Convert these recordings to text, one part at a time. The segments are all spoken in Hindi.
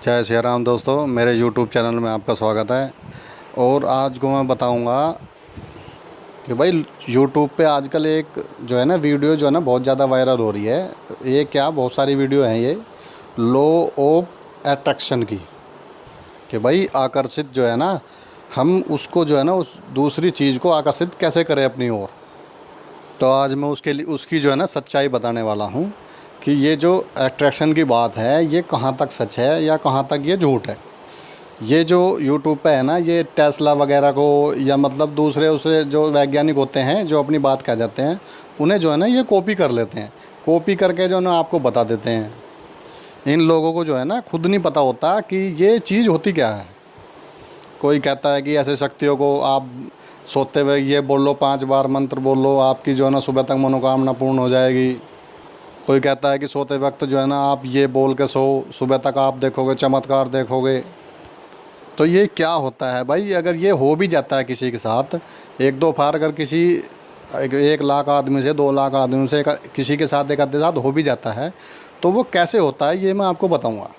जय श्री राम दोस्तों, मेरे YouTube चैनल में आपका स्वागत है। और आज को मैं बताऊंगा कि भाई YouTube पे आजकल एक जो है ना वीडियो जो है ना बहुत ज़्यादा वायरल हो रही है। ये क्या, बहुत सारी वीडियो हैं ये लॉ ऑफ अट्रैक्शन की, कि भाई आकर्षित जो है ना, हम उसको जो है ना उस दूसरी चीज़ को आकर्षित कैसे करें अपनी ओर। तो आज मैं उसके लिए उसकी जो है ना सच्चाई बताने वाला हूँ कि ये जो अट्रैक्शन की बात है ये कहाँ तक सच है या कहाँ तक ये झूठ है। ये जो यूट्यूब पे है ना, ये टेस्ला वगैरह को या मतलब दूसरे उसे जो वैज्ञानिक होते हैं जो अपनी बात कह जाते हैं, उन्हें जो है ना ये कॉपी कर लेते हैं। कॉपी करके जो है ना आपको बता देते हैं। इन लोगों को जो है ना खुद नहीं पता होता कि ये चीज़ होती क्या है। कोई कहता है कि ऐसे शक्तियों को आप सोते हुए ये बोल लो, 5 बार मंत्र बोल लो, आपकी जो है ना सुबह तक मनोकामना पूर्ण हो जाएगी। कोई कहता है कि सोते वक्त जो है ना आप ये बोल के सो, सुबह तक आप देखोगे चमत्कार देखोगे। तो ये क्या होता है भाई, अगर ये हो भी जाता है किसी के साथ, एक दो बार अगर किसी 1 लाख आदमी से 2 लाख आदमी से किसी के साथ एक आधे साथ हो भी जाता है, तो वो कैसे होता है ये मैं आपको बताऊंगा।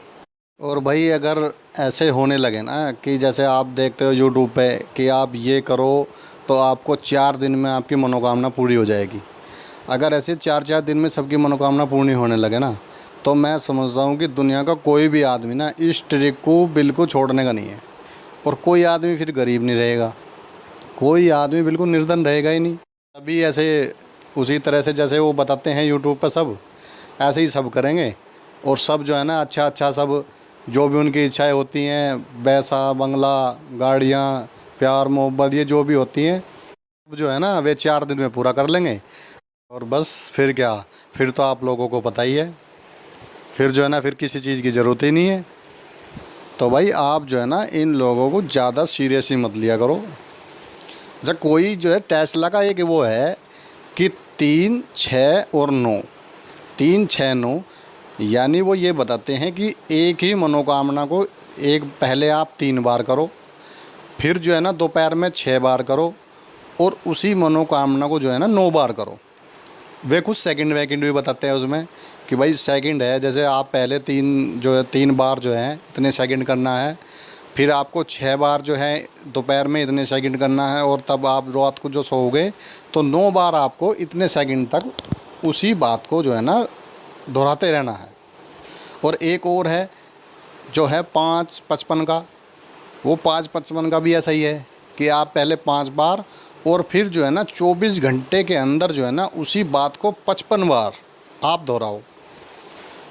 और भाई अगर ऐसे होने लगे ना कि जैसे आप देखते हो यूट्यूब पे कि आप ये करो तो आपको 4 दिन में आपकी मनोकामना पूरी हो जाएगी। अगर ऐसे 4 4 दिन में सबकी मनोकामना पूर्ण होने लगे ना, तो मैं समझता हूँ कि दुनिया का कोई भी आदमी ना इस ट्रिक को बिल्कुल छोड़ने का नहीं है। और कोई आदमी फिर गरीब नहीं रहेगा, कोई आदमी बिल्कुल निर्धन रहेगा ही नहीं। अभी ऐसे उसी तरह से जैसे वो बताते हैं यूट्यूब पर, सब ऐसे ही सब करेंगे। और सब जो है ना अच्छा अच्छा सब जो भी उनकी इच्छाएं होती हैं, पैसा बंगला गाड़ियाँ प्यार मोहब्बत ये जो भी होती हैं, जो है ना वे 4 दिन में पूरा कर लेंगे। और बस फिर क्या, फिर तो आप लोगों को पता ही है, फिर जो है ना फिर किसी चीज़ की ज़रूरत ही नहीं है। तो भाई आप जो है ना इन लोगों को ज़्यादा सीरियसली मत लिया करो। अच्छा, कोई जो है टेस्ला का एक वो है कि 3 6 और 9, 3 6 9, यानी वो ये बताते हैं कि एक ही मनोकामना को एक पहले आप 3 बार करो, फिर जो है ना दोपहर में 6 बार करो, और उसी मनोकामना को जो है ना 9 बार करो। वे कुछ सेकंड वैकेंड भी बताते हैं उसमें कि भाई सेकंड है, जैसे आप पहले 3 बार जो है इतने सेकंड करना है, फिर आपको 6 बार जो है दोपहर में इतने सेकंड करना है, और तब आप रात को जो सोओगे तो 9 बार आपको इतने सेकंड तक उसी बात को जो है ना दोहराते रहना है। और एक और है जो है 5 55 का, वो 5 55 का भी ऐसा ही है कि आप पहले 5 बार और फिर जो है ना 24 घंटे के अंदर जो है ना उसी बात को 55 बार आप दोहराओ,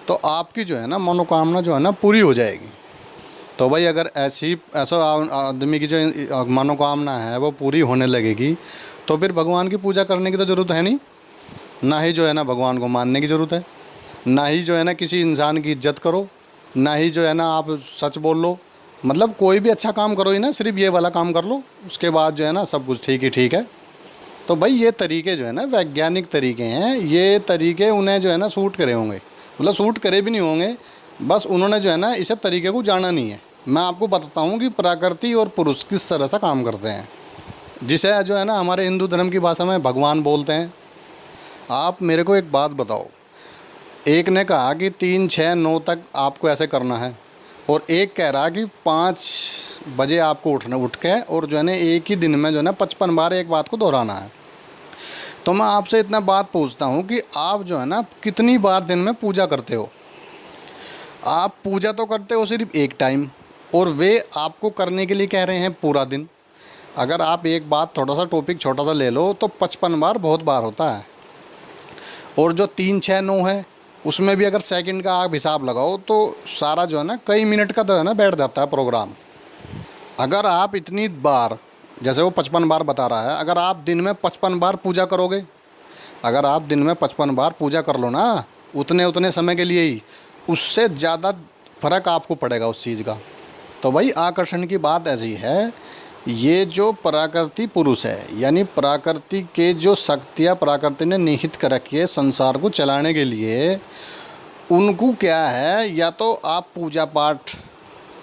तो आपकी जो है ना मनोकामना जो है ना पूरी हो जाएगी। तो भाई अगर ऐसा आदमी की जो मनोकामना है वो पूरी होने लगेगी, तो फिर भगवान की पूजा करने की तो ज़रूरत है नहीं, ना ही जो है ना भगवान को मानने की ज़रूरत है, ना ही जो है ना किसी इंसान की इज्जत करो, ना ही जो है ना आप सच बोल लो। मतलब कोई भी अच्छा काम करो ही ना, सिर्फ ये वाला काम कर लो, उसके बाद जो है ना सब कुछ ठीक ही ठीक है। तो भाई ये तरीके जो है ना वैज्ञानिक तरीके हैं, ये तरीके उन्हें जो है ना सूट करे होंगे, मतलब सूट करे भी नहीं होंगे, बस उन्होंने जो है ना इस तरीके को जाना नहीं है। मैं आपको बताता हूँ कि प्रकृति और पुरुष किस तरह से काम करते हैं, जिसे जो है ना हमारे हिंदू धर्म की भाषा में भगवान बोलते हैं। आप मेरे को एक बात बताओ, एक ने कहा कि 3 6 9 तक आपको ऐसे करना है, और एक कह रहा कि 5 बजे आपको उठ के और जो है ना एक ही दिन में जो है ना 55 बार एक बात को दोहराना है। तो मैं आपसे इतना बात पूछता हूँ कि आप जो है ना कितनी बार दिन में पूजा करते हो। आप पूजा तो करते हो सिर्फ एक टाइम, और वे आपको करने के लिए कह रहे हैं पूरा दिन। अगर आप एक बात थोड़ा सा टॉपिक छोटा सा ले लो तो 55 बार बहुत बार होता है। और जो 3 6 9 है उसमें भी अगर सेकंड का आप हिसाब लगाओ तो सारा जो है ना कई मिनट का तो है ना बैठ जाता है प्रोग्राम। अगर आप इतनी बार, जैसे वो 55 बार बता रहा है, अगर आप दिन में 55 बार पूजा करोगे, अगर आप दिन में 55 बार पूजा कर लो ना उतने उतने समय के लिए ही, उससे ज़्यादा फर्क आपको पड़ेगा उस चीज़ का। तो भाई आकर्षण की बात ऐसी है, ये जो प्रकृति पुरुष है, यानी प्रकृति के जो शक्तियाँ प्रकृति ने निहित कर रखी है संसार को चलाने के लिए, उनको क्या है, या तो आप पूजा पाठ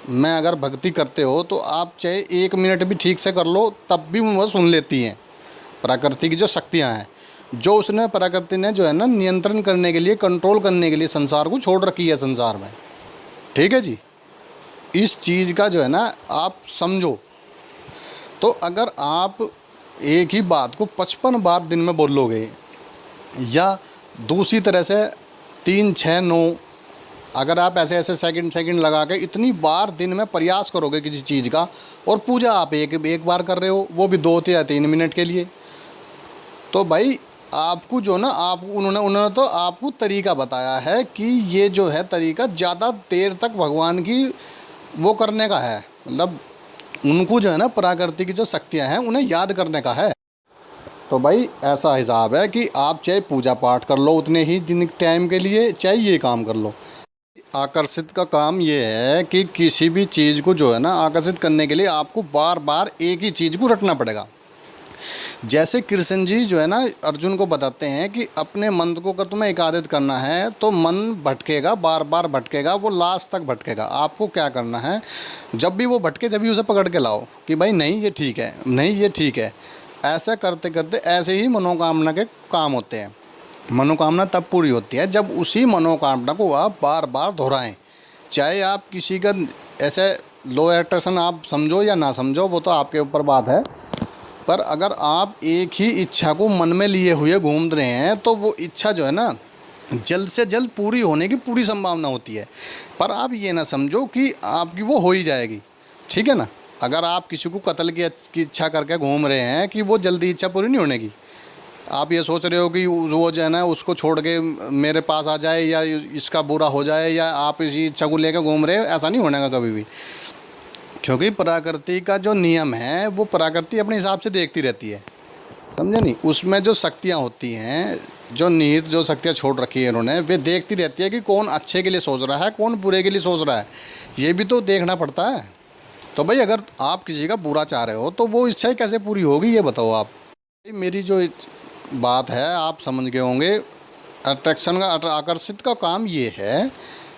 में अगर भक्ति करते हो तो आप चाहे 1 मिनट भी ठीक से कर लो तब भी वो सुन लेती हैं। प्रकृति की जो शक्तियाँ हैं, जो उसने प्रकृति ने जो है ना नियंत्रण करने के लिए, कंट्रोल करने के लिए संसार को छोड़ रखी है संसार में। ठीक है जी। इस चीज़ का जो है ना आप समझो। तो अगर आप एक ही बात को 55 बार दिन में बोलोगे, या दूसरी तरह से 3, 6, 9, अगर आप ऐसे ऐसे सेकंड सेकंड लगा के इतनी बार दिन में प्रयास करोगे किसी चीज़ का, और पूजा आप एक बार कर रहे हो, वो भी 2 या 3 मिनट के लिए, तो भाई आपको जो ना आप उन्होंने तो आपको तरीका बताया है कि ये जो है तरीका ज़्यादा देर तक भगवान की वो करने का है, मतलब उनको जो है ना प्रकृति की जो शक्तियाँ हैं उन्हें याद करने का है। तो भाई ऐसा हिसाब है कि आप चाहे पूजा पाठ कर लो उतने ही दिन टाइम के लिए, चाहे ये काम कर लो। आकर्षित का काम ये है कि किसी भी चीज़ को जो है ना आकर्षित करने के लिए आपको बार बार एक ही चीज़ को रटना पड़ेगा। जैसे कृष्ण जी जो है ना अर्जुन को बताते हैं कि अपने मन को अगर तुम्हें एकाग्रित करना है तो मन भटकेगा, बार बार भटकेगा, वो लास्ट तक भटकेगा। आपको क्या करना है, जब भी वो भटके जब भी उसे पकड़ के लाओ कि भाई नहीं ये ठीक है, नहीं ये ठीक है। ऐसा करते करते ऐसे ही मनोकामना के काम होते हैं। मनोकामना तब पूरी होती है जब उसी मनोकामना को आप बार बार दोहराएं। चाहे आप किसी का ऐसे लो अट्रैक्शन आप समझो या ना समझो, वो तो आपके ऊपर बात है, पर अगर आप एक ही इच्छा को मन में लिए हुए घूम रहे हैं तो वो इच्छा जो है ना जल्द से जल्द पूरी होने की पूरी संभावना होती है। पर आप ये ना समझो कि आपकी वो हो ही जाएगी, ठीक है ना। अगर आप किसी को कत्ल की इच्छा करके घूम रहे हैं कि वो जल्दी इच्छा पूरी नहीं होने की, आप ये सोच रहे हो कि वो जो है ना उसको छोड़ के मेरे पास आ जाए या इसका बुरा हो जाए, या आप इसी इच्छा को लेकर घूम रहे हो, ऐसा नहीं होने का कभी भी। क्योंकि प्रकृति का जो नियम है वो प्रकृति अपने हिसाब से देखती रहती है, समझे नहीं। उसमें जो शक्तियाँ होती हैं, जो निहित जो शक्तियाँ छोड़ रखी है इन्होंने, वे देखती रहती है कि कौन अच्छे के लिए सोच रहा है, कौन बुरे के लिए सोच रहा है, ये भी तो देखना पड़ता है। तो भाई अगर आप किसी का बुरा चाह रहे हो तो वो इच्छा कैसे पूरी होगी, ये बताओ आप। मेरी जो बात है आप समझ गए होंगे। अट्रैक्शन का आकर्षित का काम ये है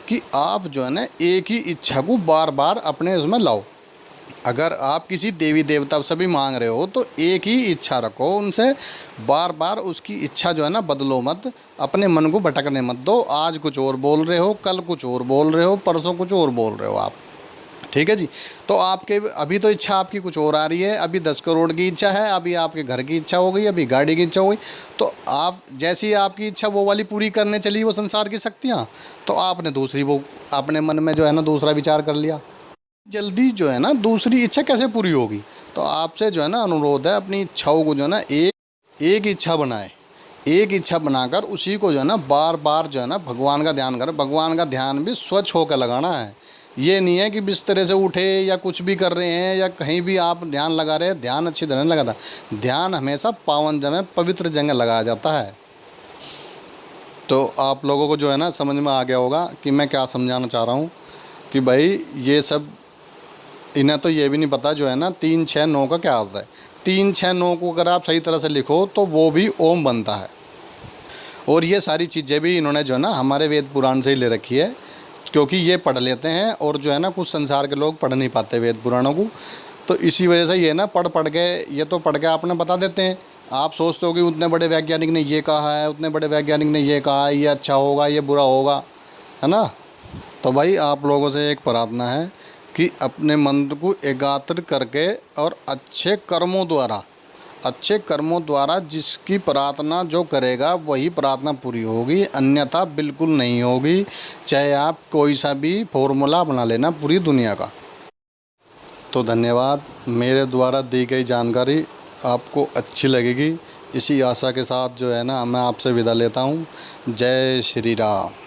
कि आप जो है ना एक ही इच्छा को बार बार अपने उसमें लाओ। अगर आप किसी देवी देवता से भी मांग रहे हो तो एक ही इच्छा रखो उनसे, बार बार उसकी इच्छा जो है ना बदलो मत, अपने मन को भटकने मत दो। आज कुछ और बोल रहे हो, कल कुछ और बोल रहे हो, परसों कुछ और बोल रहे हो आप, ठीक है जी। तो आपके अभी तो इच्छा आपकी कुछ और आ रही है, अभी 10 करोड़ की इच्छा है, अभी आपके घर की इच्छा हो गई, अभी गाड़ी की इच्छा हो गई। तो आप जैसी आपकी इच्छा वो वाली पूरी करने चली वो संसार की शक्तियाँ, तो आपने दूसरी वो अपने मन में जो है ना दूसरा विचार कर लिया। जल्दी जो है ना दूसरी इच्छा कैसे पूरी होगी। तो आपसे जो है ना अनुरोध है, अपनी इच्छाओं को जो है ना एक इच्छा बनाए, एक इच्छा बनाकर उसी को जो है ना बार बार जो है ना भगवान का ध्यान करें। भगवान का ध्यान भी स्वच्छ होकर लगाना है। ये नहीं है कि बिस्तर से उठे या कुछ भी कर रहे हैं या कहीं भी आप ध्यान लगा रहे हैं, ध्यान अच्छी तरह नहीं लगाता। ध्यान हमेशा पावन जगह पवित्र जगह लगाया जाता है। तो आप लोगों को जो है ना समझ में आ गया होगा कि मैं क्या समझाना चाह रहा हूँ, कि भाई ये सब इन्हें तो ये भी नहीं पता जो है ना 3, 6, 9 का क्या होता है। 3, 6, 9 को अगर आप सही तरह से लिखो तो वो भी ओम बनता है। और ये सारी चीज़ें भी इन्होंने जो है ना हमारे वेद पुराण से ही ले रखी है, क्योंकि ये पढ़ लेते हैं और जो है ना कुछ संसार के लोग पढ़ नहीं पाते वेद पुराणों को। तो इसी वजह से ये ना पढ़ के ये तो पढ़ के आपने बता देते हैं। आप सोचते हो कि उतने बड़े वैज्ञानिक ने ये कहा है, उतने बड़े वैज्ञानिक ने ये कहा है, ये अच्छा होगा, ये बुरा होगा, है ना। तो भाई आप लोगों से एक प्रार्थना है कि अपने मन को एकाग्र करके और अच्छे कर्मों द्वारा जिसकी प्रार्थना जो करेगा वही प्रार्थना पूरी होगी, अन्यथा बिल्कुल नहीं होगी। चाहे आप कोई सा भी फॉर्मूला अपना लेना पूरी दुनिया का। तो धन्यवाद। मेरे द्वारा दी गई जानकारी आपको अच्छी लगेगी, इसी आशा के साथ जो है ना मैं आपसे विदा लेता हूँ। जय श्री राम।